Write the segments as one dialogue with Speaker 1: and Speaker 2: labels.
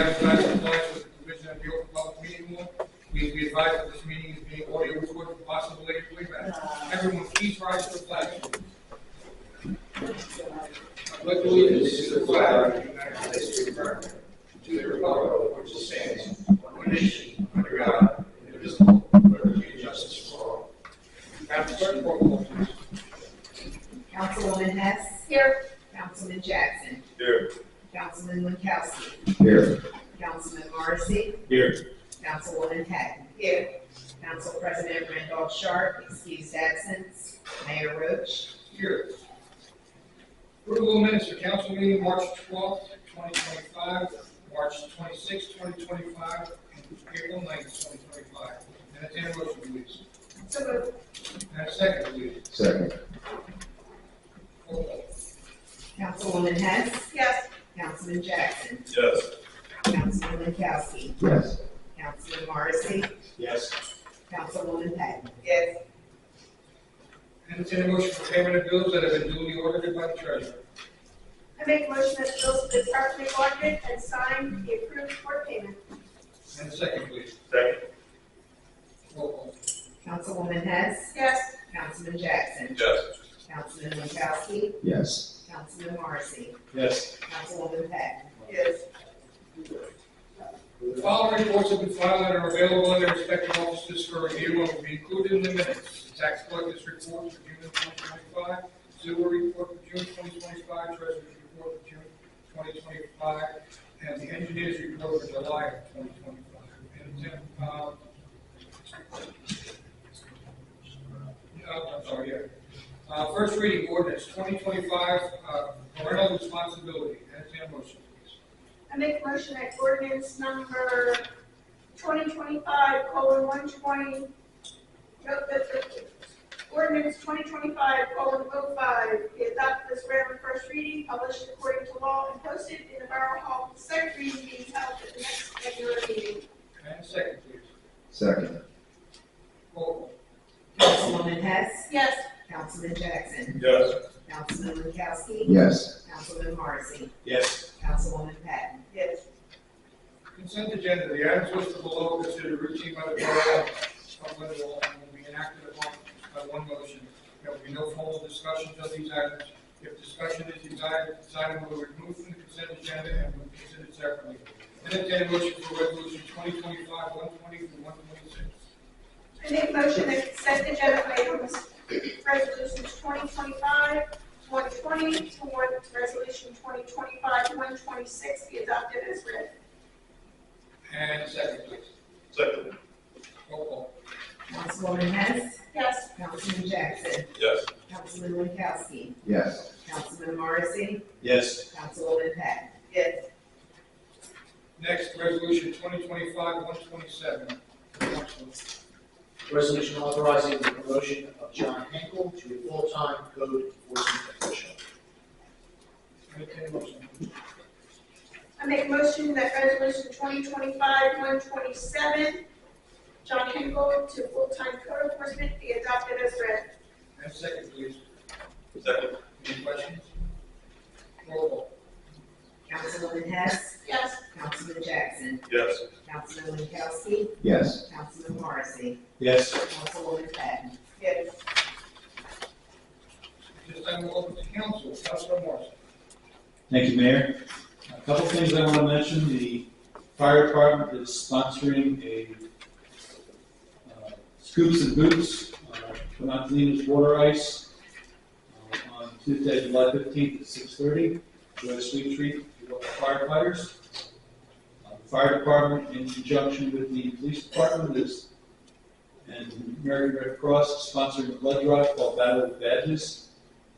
Speaker 1: advertised in compliance with the provision of the Open Public Meeting Law. Please be advised that this meeting is being audio recorded for possible later playback. Everyone, please rise to the flag. I pledge allegiance to the flag of the United States of America, to the republic which stands one nation under God, indivisible, with liberty and justice for all. Madam Clerk, roll call, please.
Speaker 2: Councilwoman Hess.
Speaker 3: Here.
Speaker 2: Councilman Jackson.
Speaker 4: Here.
Speaker 2: Councilman Winkowski.
Speaker 4: Here.
Speaker 2: Councilman Morrissey.
Speaker 4: Here.
Speaker 2: Councilwoman Patton.
Speaker 3: Here.
Speaker 2: Council President Randolph Sharp, excused absence. Mayor Roach.
Speaker 1: Here. Approval of minutes for council meeting March 12th, 2025, March 26th, 2025, and April 9th, 2025. Entertain a motion, please.
Speaker 3: So moved.
Speaker 1: And a second, please.
Speaker 4: Second.
Speaker 1: Roll call.
Speaker 2: Councilwoman Hess.
Speaker 3: Yes.
Speaker 2: Councilman Jackson.
Speaker 4: Yes.
Speaker 2: Councilman Winkowski.
Speaker 4: Yes.
Speaker 2: Councilman Morrissey.
Speaker 4: Yes.
Speaker 2: Councilwoman Patton.
Speaker 3: Yes.
Speaker 1: Entertain a motion for payment of bills that have been duly audited by the treasurer.
Speaker 3: I make a motion that the bills have been properly audited and signed be approved for payment.
Speaker 1: And a second, please.
Speaker 4: Second.
Speaker 1: Roll call.
Speaker 2: Councilwoman Hess.
Speaker 3: Yes.
Speaker 2: Councilman Jackson.
Speaker 4: Yes.
Speaker 2: Councilman Winkowski.
Speaker 4: Yes.
Speaker 2: Councilman Morrissey.
Speaker 4: Yes.
Speaker 2: Councilwoman Patton.
Speaker 3: Yes.
Speaker 1: The following reports have been filed and are available in their respective offices for review and will be included in the minutes. The tax collector's report for June 2025, sewer report for June 2025, treasurer's report for June 2025, and the engineer's report for July of 2025. And first reading ordinance 2025, parental responsibility. Entertain a motion, please.
Speaker 3: I make a motion that ordinance number 2025:120, ordinance 2025:05 be adopted as read on first reading, published according to law, and posted in the Borough Hall, second reading being held at the next regular meeting.
Speaker 1: And second, please.
Speaker 4: Second.
Speaker 1: Roll
Speaker 2: Councilwoman Hess.
Speaker 3: Yes.
Speaker 2: Councilman Jackson.
Speaker 4: Yes.
Speaker 2: Councilman Winkowski.
Speaker 4: Yes.
Speaker 2: Councilman Morrissey.
Speaker 4: Yes.
Speaker 2: Councilwoman Patton.
Speaker 3: Yes.
Speaker 1: call. Consent agenda. The items listed below considered routine by the Borough of Lindenwold and will be enacted upon by one motion. There will be no formal discussions of these items. If discussion is desired, this item will be removed from the consent agenda and will be considered separately. Entertain a motion for resolution 2025-120 through 126.
Speaker 3: I make a motion that consent agenda items, resolutions 2025-120 to resolution 2025-126 be adopted as read.
Speaker 1: And second, please.
Speaker 4: Second.
Speaker 1: Roll call.
Speaker 2: Councilwoman Hess.
Speaker 3: Yes.
Speaker 2: Councilman Jackson.
Speaker 4: Yes.
Speaker 2: Councilman Winkowski.
Speaker 4: Yes.
Speaker 2: Councilman Morrissey.
Speaker 4: Yes.
Speaker 2: Councilwoman Patton.
Speaker 3: Yes.
Speaker 1: Next, resolution 2025-127.
Speaker 5: Resolution authorizing the promotion of John Henkel to a full-time code enforcement official.
Speaker 1: Entertain a motion.
Speaker 3: I make a motion that resolution 2025-127, John Henkel to full-time code enforcement be adopted as read.
Speaker 1: And second, please.
Speaker 4: Second.
Speaker 1: Any questions? Roll call.
Speaker 2: Councilwoman Hess.
Speaker 3: Yes.
Speaker 2: Councilman Jackson.
Speaker 4: Yes.
Speaker 2: Councilman Winkowski.
Speaker 4: Yes.
Speaker 2: Councilman Morrissey.
Speaker 4: Yes.
Speaker 2: Councilwoman Patton.
Speaker 3: Yes.
Speaker 1: This time we'll open to council. Councilor Morrison.
Speaker 6: Thank you, Mayor. A couple things I want to mention. The fire department is sponsoring a Scoops and Boots, Ponantina's water ice on Tuesday, July 15th at 6:30. Do a sweet treat for the firefighters. The fire department, in conjunction with the police department, and American Red Cross, sponsoring a blood drive called Battle of Badges.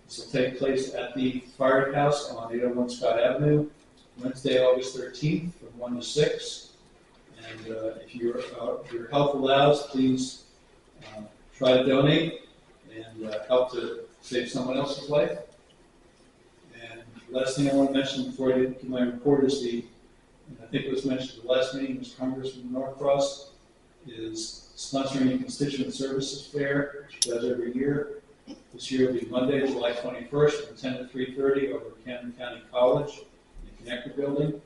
Speaker 6: This will take place at the firehouse on 801 Scott Avenue, Wednesday, August 13th, from 1 to 6. And if your health allows, please try to donate and help to save someone else's life. And the last thing I want to mention before I get to my report is and I think it was mentioned at the last meeting, was Congressman Norcross is sponsoring a constituent services fair, which he does every year. This year will be Monday, July 21st, from 10 to 3:30 over at Camden County College in the Connector Building.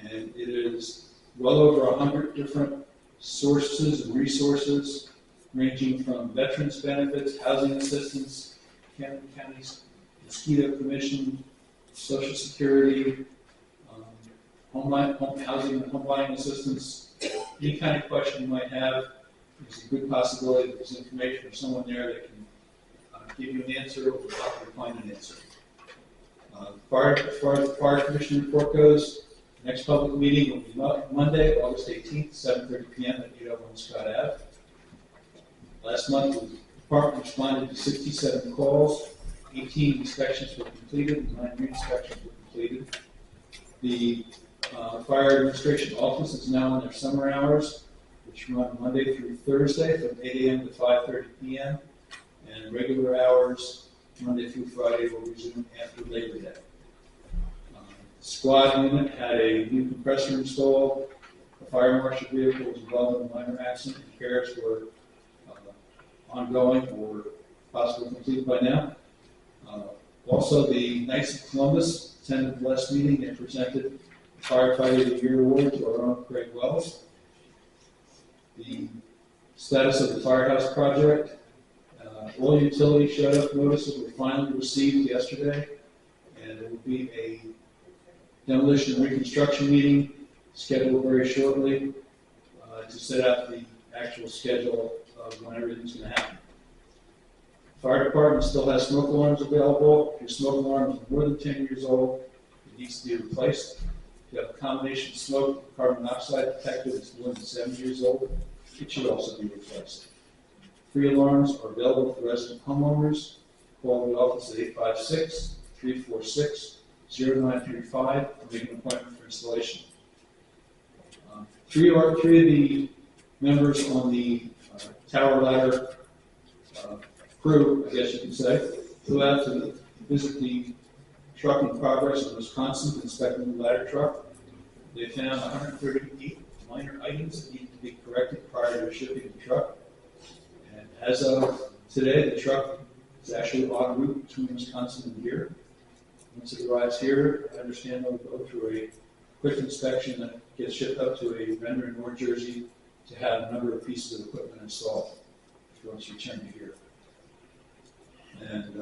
Speaker 6: And it is well over 100 different sources and resources, ranging from veterans benefits, housing assistance, county's mosquito commission, social security, home housing and home buying assistance. Any kind of question you might have, there's a good possibility that there's information from someone there that can give you an answer or help you find an answer. As far as the fire commission report goes, next public meeting will be Monday, August 18th, 7:30 p.m. at 801 Scott Ave. Last month, the department responded to 67 calls, 18 inspections were completed, and 9 re-inspections were completed. The fire administration office is now in their summer hours, which run Monday through Thursday from 8 a.m. to 5:30 p.m. and regular hours Monday through Friday will resume after Labor Day. Squad unit had a new compressor installed. The fire marshal vehicle was involved in a minor accident. Repairs were ongoing or possibly completed by now. Also, the Knights of Columbus attended the last meeting and presented the Firefighter of the Year award to our own Craig Wells. The status of the firehouse project. All utility shut-off notices were finally received yesterday, and there will be a demolition and reconstruction meeting scheduled very shortly to set out the actual schedule of when everything's going to happen. The fire department still has smoke alarms available. If your smoke alarm is more than 10 years old, it needs to be replaced. If you have a combination smoke carbon monoxide detector that's more than 7 years old, it should also be replaced. Free alarms are available for resident homeowners. Call the office at 856-346-0935 to make an appointment for installation. Three of the members on the tower ladder crew, I guess you could say, flew out to visit the truck in progress in Wisconsin, inspecting the ladder truck. They found 138 minor items that need to be corrected prior to shipping the truck. And as of today, the truck is actually en route between Wisconsin and here. Once it arrives here, I understand they'll go through a quick inspection that gets shipped up to a vendor in North Jersey to have a number of pieces of equipment installed before it's returned to here. And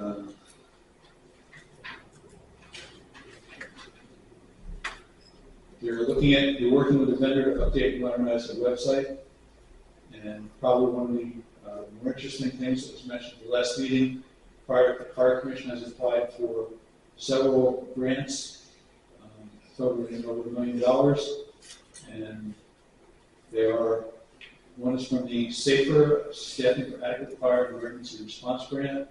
Speaker 6: they're working with a vendor to update and modernize their website. And probably one of the more interesting things that was mentioned at the last meeting, the Fire Commission has applied for several grants totaling over $1 million. And one is from the Safer Staffing for Adequate Fire and Emergency Response Grant.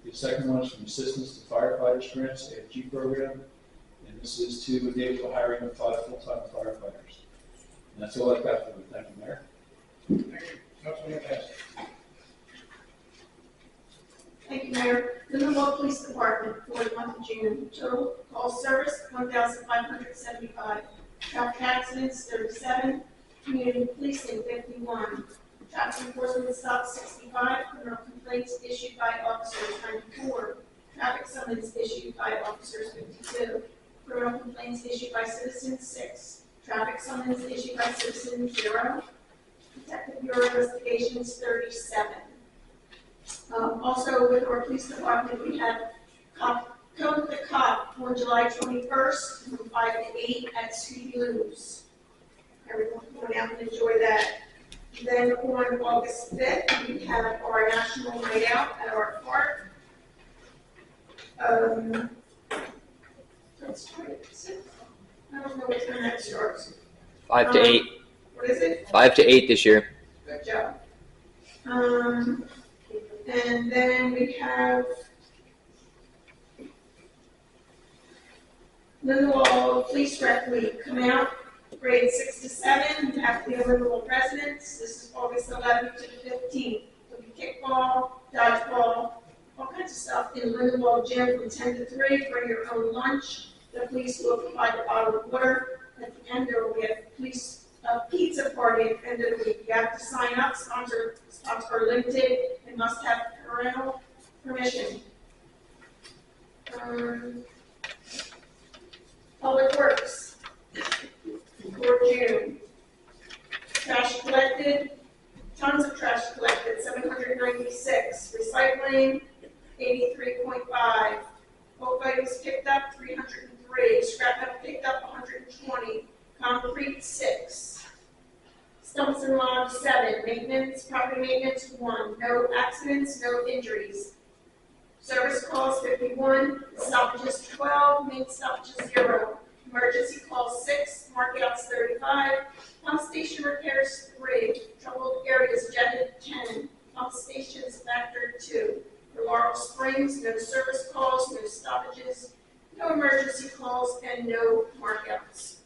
Speaker 6: The second one is from Assistance to Firefighters Grants, AFG program. And this is to enable the hiring of 5 full-time firefighters. And that's all I've got for you. Thank you, Mayor.
Speaker 1: Thank you. Councilman Pass.
Speaker 3: Thank you, Mayor. Lindenwold Police Department for the month of June. Total call service, 1,575. Traffic accidents, 37. Community policing, 51. Traffic enforcement stops, 65. Criminal complaints issued by officers, 94. Traffic summons issued by officers, 52. Criminal complaints issued by citizens, 6. Traffic summons issued by citizens, 0. Detective Bureau investigations, 37. Also, with our police department, we have Code the Cop on July 21st from 5 to 8 at Sweet Lou's. Everyone can go out and enjoy that. Then on August 5th, we have our National Night Out at our park. That's right. I don't know what time that starts.
Speaker 7: 5 to 8.
Speaker 3: What is it?
Speaker 7: 5 to 8 this year.
Speaker 3: Good job. And then we have Lindenwold Police Rec Week. Come out, grades 6 to 7. You have to be a Lindenwold residents. This is August 11th to the 15th. There'll be kickball, dodgeball, all kinds of stuff in Lindenwold Gym from 10 to 3. Bring your own lunch. The police will provide a bottle of water. At the end, there will be a police pizza party at the end of the week. You have to sign up. Spots are limited and must have parental permission. Public Works. Lane, 83.5. Bulk items picked up, 303. Scrap metal picked up, 120. Concrete, 6. Stumps and logs, 7. Maintenance, property maintenance, 1. No accidents, no injuries. Service calls, 51. Stoppages, 12. Main stoppages, 0. Emergency calls, 6. Markouts, 35. Pump station repairs, 3. Troubled areas, jetted, 10. Pump stations, factor, 2. For Laurel Springs, no service calls, no stoppages, no emergency calls, and no markouts.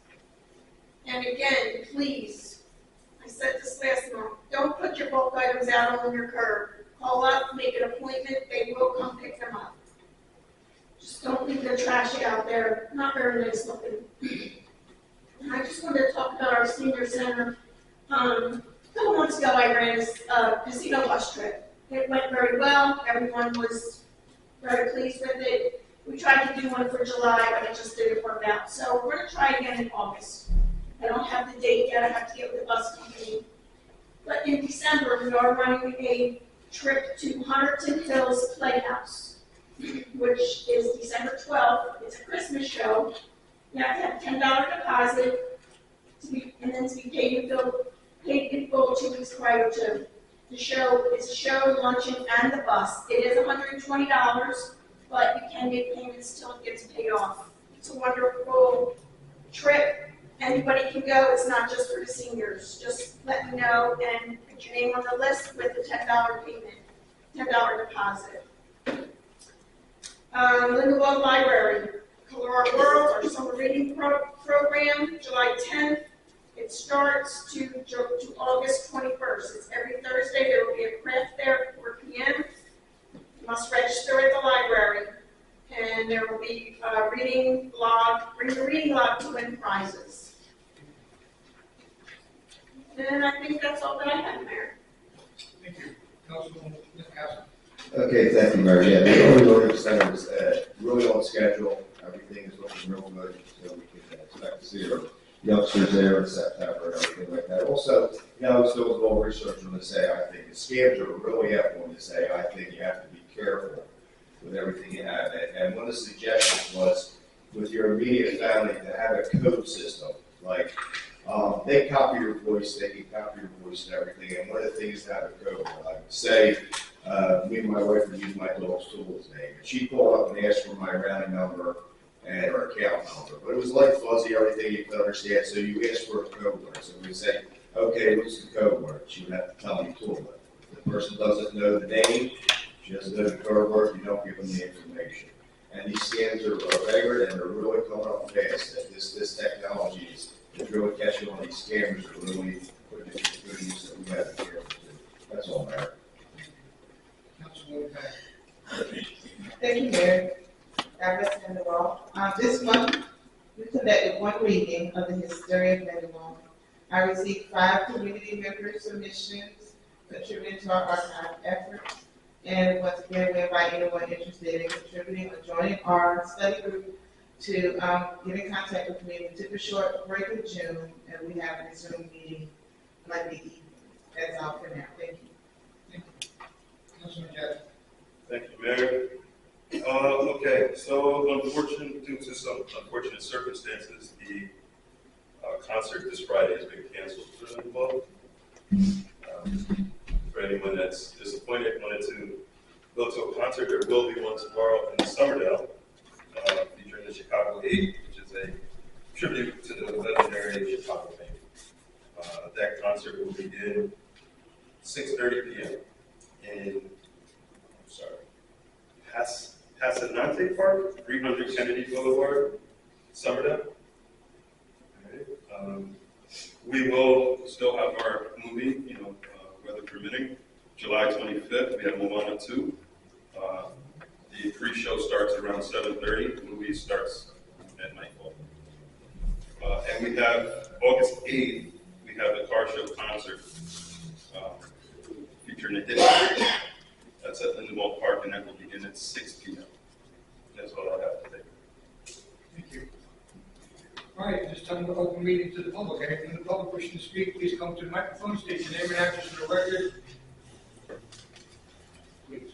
Speaker 3: And again, please, I said this last month, don't put your bulk items out on your curb. Call up, make an appointment, they will come pick them up. Just don't leave the trash out there, not very nice looking. And I just wanted to talk about our senior center. A couple months ago, I ran a casino bus trip. It went very well, everyone was very pleased with it. We tried to do one for July, but it just didn't work out. So we're gonna try again in August. I don't have the date yet, I have to get with the bus company. But in December, we are running a trip to Hunterdon Hills Playhouse, which is December 12th. It's a Christmas show. You have to have $10 deposit and then to be paid in full 2 weeks prior to. The show is a show, luncheon, and the bus. It is $120, but you can make payments till it gets paid off. It's a wonderful trip. Anybody can go. It's not just for the seniors. Just let me know and put your name on the list with the $10 payment, $10 deposit. Lindenwold Library, Color Our World, our summer reading program, July 10th. It starts to August 21st. It's every Thursday. There will be a craft fair at 4 p.m. You must register at the library. And there will be a reading log, bring the reading log to win prizes. And I think that's all that I have, Mayor.
Speaker 1: Thank you. Councilwoman Castle.
Speaker 4: Okay, thank you, Mayor. Yeah, the early learning center is really on schedule. Everything is looking real good, so we can expect to see our youngsters there in September and everything like that. Also, you know, I was doing a little research on this. I think the scams are really everyone to say. I think you have to be careful with everything you have. And one of the suggestions was, with your immediate family, to have a code system. Like, they copy your voice, they can copy your voice and everything. And one of the things is to have a code. Like, say, me and my wife would use my dog's tool's name. And she called up and asked for my routing number and her account number. But it was light fuzzy, everything you could understand. So you asked for a code word. So we'd say, okay, what's the code word? She would have to tell me tool it. If the person doesn't know the name, she doesn't know the code word, you don't give them the information. And these scams are bigger and they're really coming up fast. And this technology is really catching on. These scammers are really putting it to good use that we have to be careful to. That's all, Mayor.
Speaker 1: Councilwoman Pat.
Speaker 8: Thank you, Mayor. Representative Lindenwold. This month, we conducted one reading of the history of Lindenwold. I received 5 community member submissions contributing to our archive efforts. And once again, we invite anyone interested in contributing or joining our study group to get in contact with me. We took a short break in June, and we have a Zoom meeting Monday evening. That's all for now. Thank you.
Speaker 1: Councilman Jackson.
Speaker 9: Thank you, Mayor. Okay, so due to some unfortunate circumstances, the concert this Friday has been canceled for Lindenwold. For anyone that's disappointed, wanted to go to a concert, there will be one tomorrow in Somerdale, featuring the Chicago 8, which is a tribute to the legendary Chicago band. That concert will begin 6:30 p.m. in, Hasanante Park, 300 Kennedy Boulevard, Somerdale. All right. We will still have our movie, weather permitting. July 25th, we have Moana 2. The pre-show starts around 7:30. The movie starts at nightfall. And we have August 8th, we have the car show concert featuring a hit. That's at Lindenwold Park, and that will begin at 6 p.m. That's all I have today.
Speaker 1: Thank you. All right, this time we'll open meeting to the public. Anyone in the public wishing to speak, please come to the microphone, state your name and address for the record. Please.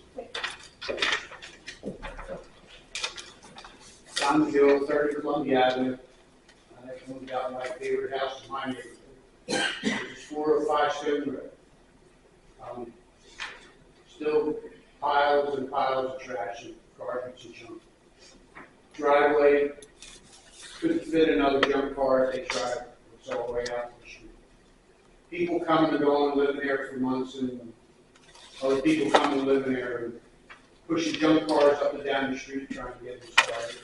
Speaker 5: I'm the Joe, 30 Columbia Avenue. That's moved out my favorite house in my neighborhood. It's 405 Stone Road. Still piles and piles of trash and garbage and junk. Driveway, couldn't fit another junk car if they tried. It's all the way out to the street. People come and go and live there for months, and other people come and live in there and pushing junk cars up and down the street trying to get them started.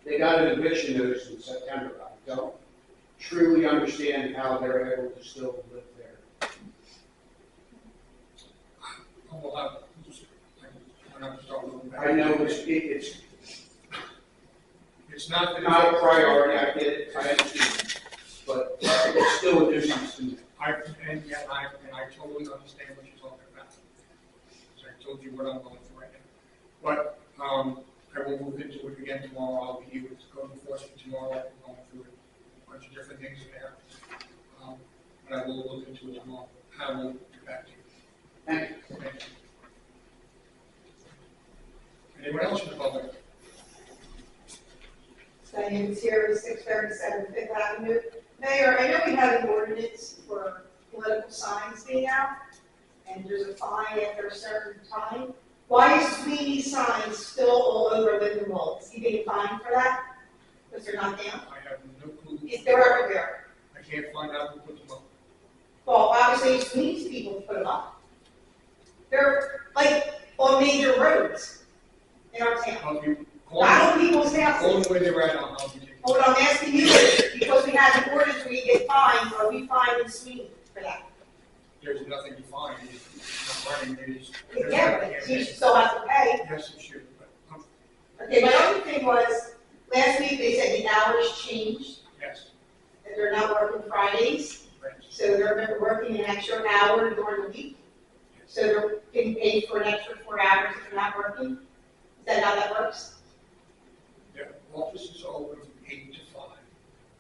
Speaker 5: They got an eviction notice in September. I don't truly understand how they're able to still live there.
Speaker 1: We'll have, I'm not start looking back.
Speaker 5: I know
Speaker 1: It's not that
Speaker 5: not a priority, I get it, I understand, but it's still a nuisance to me.
Speaker 1: I totally understand what you're talking about. So I told you what I'm going through right now. But, I will move into it again tomorrow. I'll be here with code enforcement tomorrow. I'm going through a bunch of different things there. But I will look into it tomorrow. I will get back to you.
Speaker 5: Thank you.
Speaker 1: Thank you. Anyone else in the public?
Speaker 10: Diane Sierra, 637 Fifth Avenue. Mayor, I know we have an ordinance for political signs being out, and there's a fine after a certain time. Why is Sweeney signs still all over Lindenwold? Is he being fined for that? Because they're not down?
Speaker 1: I have no clue.
Speaker 10: They're everywhere.
Speaker 1: I can't find out who put them up.
Speaker 10: Well, obviously Sweeney's people put them up. They're like on major roads in our town.
Speaker 1: I'll be
Speaker 10: Not
Speaker 1: calling
Speaker 10: on people's houses.
Speaker 1: where they're at. I'll be taking.
Speaker 10: What I'm asking you is, because we have an ordinance where you get fined, are we fining Sweeney for that?
Speaker 1: There's nothing to find. It's not running. It is.
Speaker 10: Yeah, but you still have to pay.
Speaker 1: Yes, it should. But,
Speaker 10: Okay, my other thing was, last week they said the hours changed,
Speaker 1: yes.
Speaker 10: that they're not working Fridays,
Speaker 1: Right.
Speaker 10: so they're working an extra hour during the week. So they're getting paid for an extra 4 hours if they're not working. Is that how that works?
Speaker 1: Their offices are open from 8 to 5.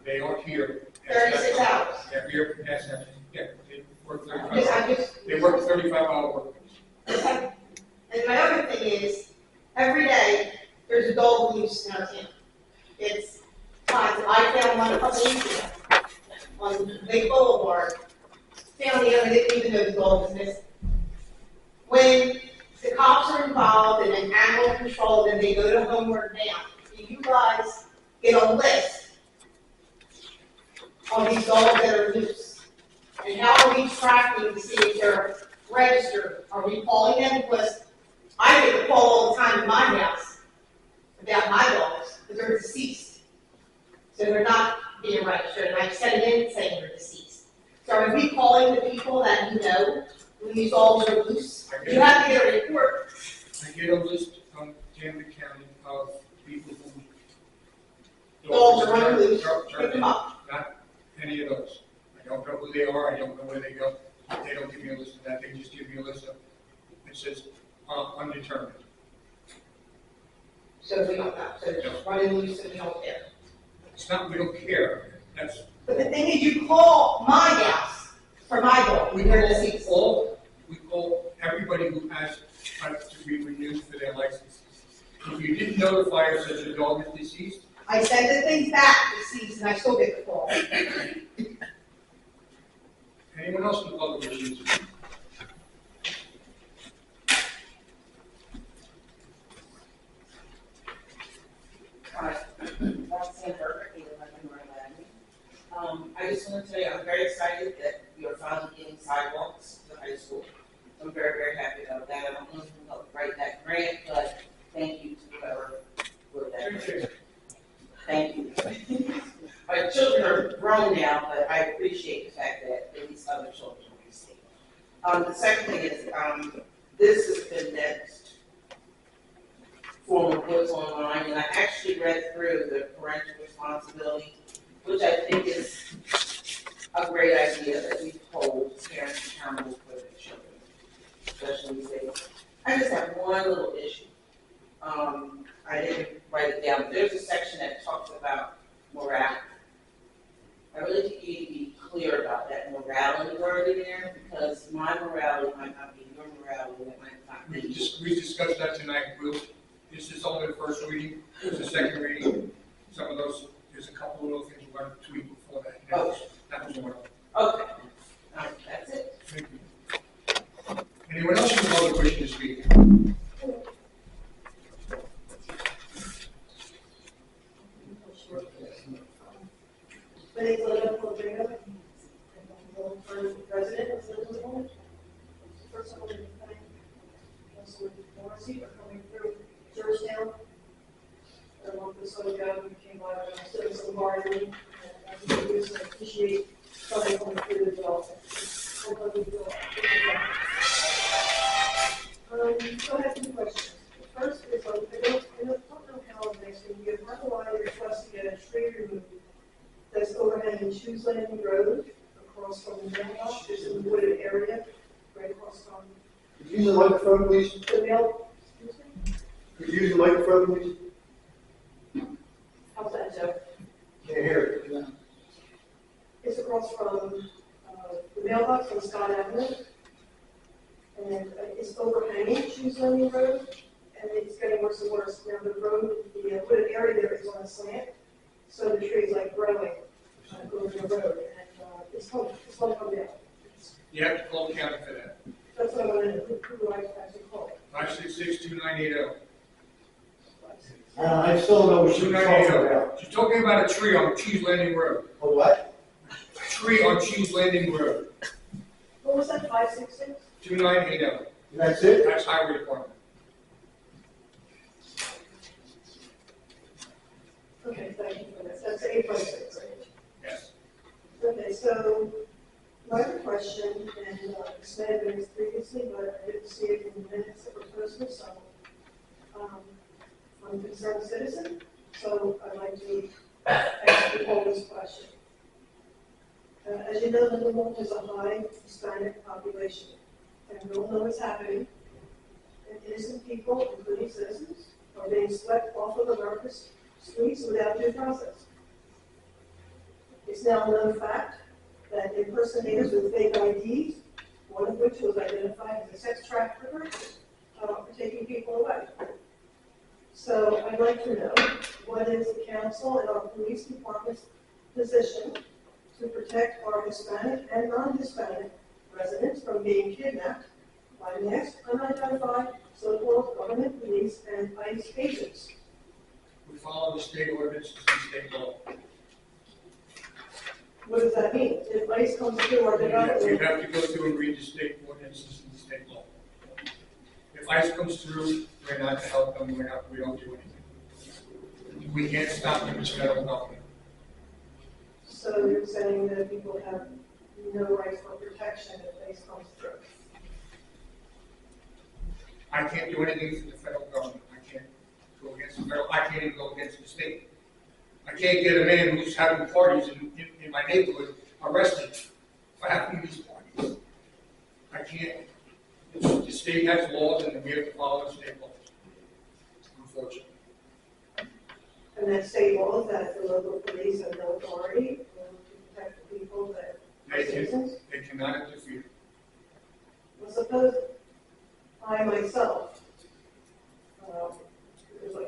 Speaker 1: They are here.
Speaker 10: 36 hours.
Speaker 1: They're here past that. Yeah, they work 35
Speaker 10: Because I
Speaker 1: hours.
Speaker 10: just,
Speaker 1: They work 35-hour work weeks.
Speaker 10: okay. And my other thing is, every day, there's a dog loose in our town. It's times, I found one a couple weeks ago on Lake Boulevard. Found the other, didn't even know the dog was missing. When the cops are involved and then animal control, then they go to Homeward Bound, do you guys get a list of these dogs that are loose? And how are we tracking to see if they're registered? Are we calling them? Because I get a call all the time in my house about my dogs, because they're deceased. So they're not being registered, and I sent it in saying they're deceased. So are we calling the people that you know when these dogs are loose? You have to get a report.
Speaker 1: I get a list from Camden County of people who.
Speaker 10: Dogs are running loose,
Speaker 1: Turn
Speaker 10: pick them up.
Speaker 1: Not any of those. I don't know who they are. I don't know where they go. They don't give me a list of that. They just give me a list of, it says, undetermined.
Speaker 10: So we don't know, so they're just running loose and we don't care.
Speaker 1: It's not, we don't care. That's,
Speaker 10: But the thing is, you call my house for my dog,
Speaker 1: we
Speaker 10: when they're deceased.
Speaker 1: call everybody who has to be renewed for their license. If you didn't notify us that your dog is deceased,
Speaker 10: I send the things back deceased and I still get the call.
Speaker 1: anyone else in the public issues?
Speaker 11: I just want to tell you, I'm very excited that we are finally getting sidewalks to the high school. I'm very, very happy about that. I don't know who helped write that grant, but thank you to whoever wrote that grant. Thank you. My children are grown now, but I appreciate the fact that at least other children will see. The second thing is, this has been next form of books online, and I actually read through the parental responsibility, which I think is a great idea that we hold parents accountable for their children, especially these days. I just have one little issue. I didn't write it down, but there's a section that talks about morality. I really think you need to be clear about that morality word in there, because my morality might not be your morality, and it might not be.
Speaker 1: We discussed that tonight. This is only the first reading, it's the second reading. Some of those, there's a couple of little things we're going to tweak before that. That was one of them.
Speaker 11: Okay. That's it.
Speaker 1: Thank you. Anyone else who would wish to speak?
Speaker 3: My name is Lindenwold Council President of Lindenwold. First, I want to thank Councilman Morrissey for coming through Georgetown. I want this whole job, we came by, I stood some bargaining, and I really appreciate somebody coming through the development. So I have two questions. The first is, I don't know how it makes me, you have had a lot of requests to get a tree removed that's overhanging Shoes Landing Road across from the mailbox. There's a wooded area right across from
Speaker 12: Could you use the microphone, please?
Speaker 3: the mail. Excuse me?
Speaker 12: Could you use the microphone, please?
Speaker 3: How's that, Joe?
Speaker 12: Can't hear it.
Speaker 3: It's across from the mailbox on Scott Avenue. And it's overhanging Shoes Landing Road. And it's getting worse and worse. Now the road, the wooded area there is on a slant. So the tree's like growing over the road. And it's going to come down.
Speaker 1: You have to call the county for that.
Speaker 3: That's what I want to know. Who do I actually call?
Speaker 1: 566-2980.
Speaker 12: I still don't know what you're talking about.
Speaker 1: She's talking about a tree on Cheese Landing Road.
Speaker 12: A what?
Speaker 1: A tree on Cheese Landing Road.
Speaker 3: What was that, 566?
Speaker 1: 2980.
Speaker 12: That's it?
Speaker 1: That's highway department.
Speaker 3: Okay, thank you for that. That's 856, right?
Speaker 1: Yes.
Speaker 3: Okay, so my other question, and this may have been asked previously, but I didn't see it in the minutes that were posted, so I'm a concerned citizen, so I'd like to ask you all this question. As you know, Lindenwold has a high Hispanic population, and we all know what's happening. And innocent people, including citizens, are being swept off of America's streets without due process. It's now a known fact that impersonators with fake IDs, one of which was identified as a sex trafficker, are taking people away. So I'd like to know, what is the council and our police department's position to protect our Hispanic and non-Hispanic residents from being kidnapped by masked, unidentified, so-called government police and ICE agents?
Speaker 1: We follow the state ordinances and state law.
Speaker 3: What does that mean? If ICE comes through our
Speaker 1: You have
Speaker 3: development,
Speaker 1: to go through and read the state ordinances and the state law. If ICE comes through, we're not to help them, we don't do anything. We can't stop them as federal government.
Speaker 3: so you're saying that people have no rights for protection if ICE comes through?
Speaker 1: I can't do anything for the federal government. I can't go against the federal, I can't even go against the state. I can't get a man who's having parties in my neighborhood arrested for having these parties. I can't. The state has laws and we have to follow the state laws, unfortunately.
Speaker 3: And that state law is that the local police have no authority to protect the people that are citizens?
Speaker 1: They cannot interfere.
Speaker 3: Well, suppose I myself,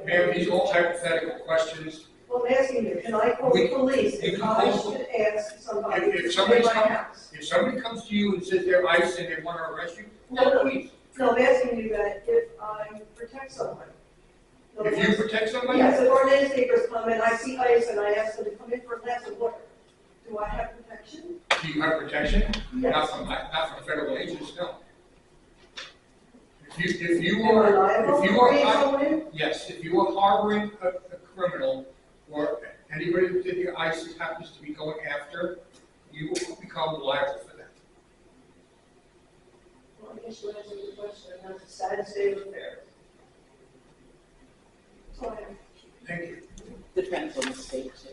Speaker 1: Ma'am, these are all hypothetical questions.
Speaker 3: well, I'm asking you, can I call the police
Speaker 1: You
Speaker 3: if
Speaker 1: can
Speaker 3: I
Speaker 1: call-
Speaker 3: should ask somebody
Speaker 1: If
Speaker 3: to come
Speaker 1: somebody's
Speaker 3: in my
Speaker 1: come-
Speaker 3: house?
Speaker 1: If somebody comes to you and says they're ICE and they want to arrest you,
Speaker 3: No,
Speaker 1: call
Speaker 3: no.
Speaker 1: the police.
Speaker 3: No, I'm asking you that if I protect somebody. In other
Speaker 1: If you
Speaker 3: words,
Speaker 1: protect somebody,
Speaker 3: yes, if our neighbors come in, I see ICE and I ask them to come in for a glass of water, do I have protection?
Speaker 1: do you have protection?
Speaker 3: Yes.
Speaker 1: Not from federal agents, no. If you
Speaker 3: Am I
Speaker 1: are,
Speaker 3: liable
Speaker 1: if you
Speaker 3: for
Speaker 1: are,
Speaker 3: bringing someone in?
Speaker 1: yes, if you are harboring a criminal or anybody that the ICE happens to be going after, you will become liable for that.
Speaker 3: Well, I guess you answered the question, and that's a sad state of affairs. That's all I have.
Speaker 1: Thank you.
Speaker 11: Depends on the state too.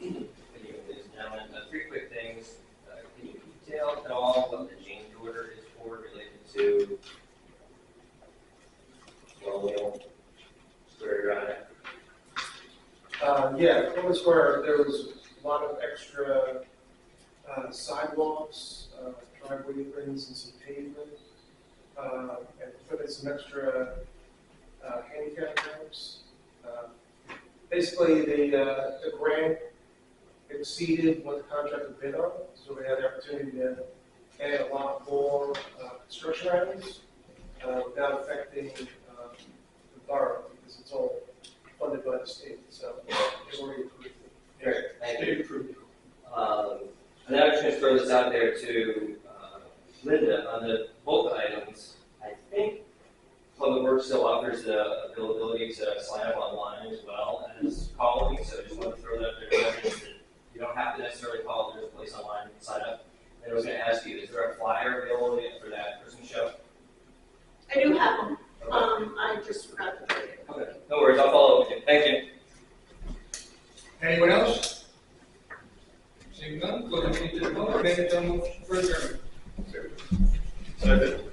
Speaker 13: Good evening, ladies and gentlemen. Three quick things. Can you detail at all what the change order is for related to Colonial Square Drive?
Speaker 14: Yeah, Colonial Square, there was a lot of extra sidewalks, driveway openings and some pavement, and put in some extra handicap ramps. Basically, the grant exceeded what the contractor bid on, so we had the opportunity to add a lot more construction items without affecting the borough, because it's all funded by the state, so it's already approved.
Speaker 13: Great, thank you.
Speaker 14: Approved.
Speaker 13: And then I'm just going to throw this out there to Linda, on the bulk items, I think Public Works still offers the availability to sign up online as well as calling, so I just want to throw that out there. That you don't have to necessarily call, there's a place online to sign up. And I was going to ask you, is there a flyer available for that Christmas show?
Speaker 3: I do have them. I just forgot to put it.
Speaker 13: Okay, no worries, I'll follow up with you. Thank you.
Speaker 1: Anyone else? Seeing none, close the meeting to the public, may I have a motion for adjournment?
Speaker 9: Second.